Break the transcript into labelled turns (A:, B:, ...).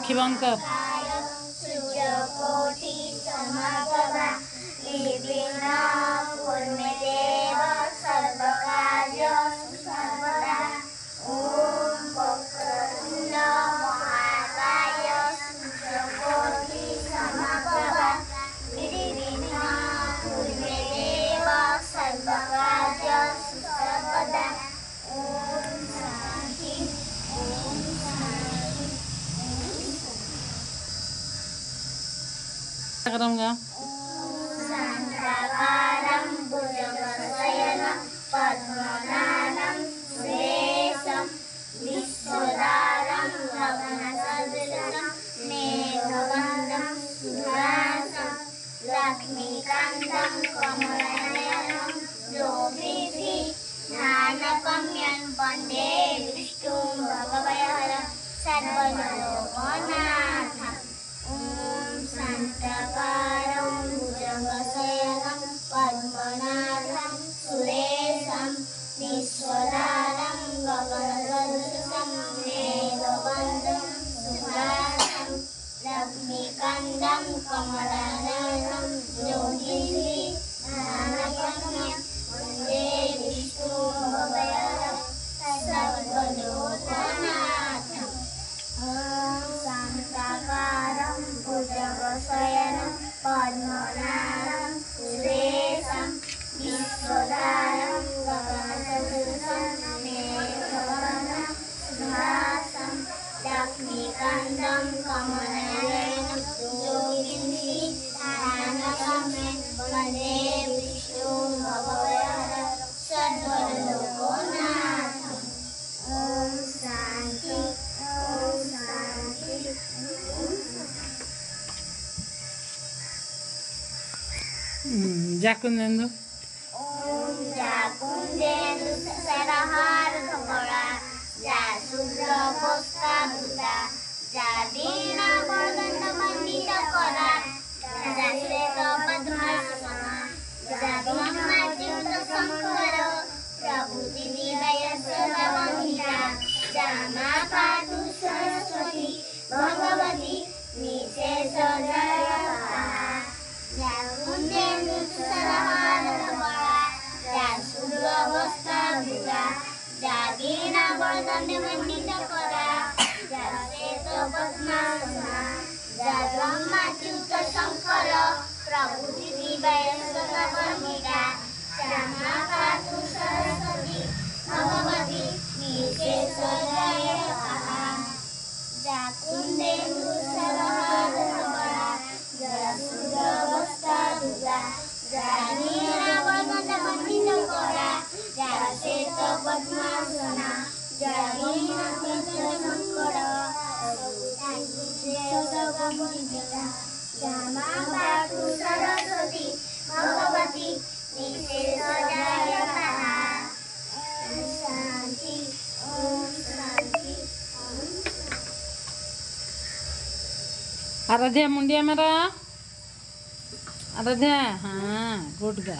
A: आखि बंद कर।
B: सूर्यकोटि समप्रभा निर्विघ्नं कुरु मे देव सर्वकार्येषु सर्वदा। ओम वक्रतुंड महाकाय सूर्यकोटि समप्रभा निर्विघ्नं कुरु मे देव सर्वकार्येषु सर्वदा। ओम शांति ओम शांति। शांताकारं भुजगशयनं पद्मनाभं सुरेशं विश्वधारं गगनसदृशं मेघवर्णं शुभांशुं लक्ष्मीकान्तं कमलनयनं योगिभिः ध्यानगम्यं वन्दे विष्णुं भगवयहरं सर्वलोकनाथम्। ओम शांताकारं भुजगशयनं पद्मनाभं सुरेशं विश्वधारं गगनसदृशं मेघवर्णं शुभांशुं लक्ष्मीकान्तं कमलनयनं योगिभिः ध्यानगम्यं वन्दे विष्णुं भगवयहरं सर्वलोकनाथम्। ओम शांताकारं भुजगशयनं पद्मनाभं सुरेशं विश्वधारं गगनसदृशं मेघवर्णं शुभांशुं लक्ष्मीकान्तं कमलनयनं योगिभिः ध्यानगम्यं वन्दे विष्णुं भगवयहरं सर्वलोकनाथम्। ओम शांति ओम शांति।
A: जाकुंदेंदु
B: ओम जाकुंदेंदु सरहार धवला जा शुभ्र बस्ता धुला जा वीणा वदन मंडित करा जा श्वेत पद्मासना जा ब्रह्माच्युत शंकर प्रभु दिव्य सदा वंदिता जा मा पातु सरस्वती भगवती निशेष जयता। जाकुंदेंदु सरहार धवला जा शुभ्र बस्ता धुला जा वीणा वदन मंडित करा जा श्वेत पद्मासना जा ब्रह्माच्युत शंकर प्रभु दिव्य सदा वंदिता जा मा पातु सरस्वती भगवती निशेष जयता। जाकुंदेंदु सरहार धवला जा शुभ्र बस्ता धुला जा वीणा वदन मंडित करा जा श्वेत पद्मासना जा ब्रह्माच्युत शंकर सदा वंदिता जा मा पातु सरस्वती भगवती निशेष जयता। ओम शांति ओम शांति।
A: आराध्या मुंडिया मेरा आराध्या हाँ गुड गा।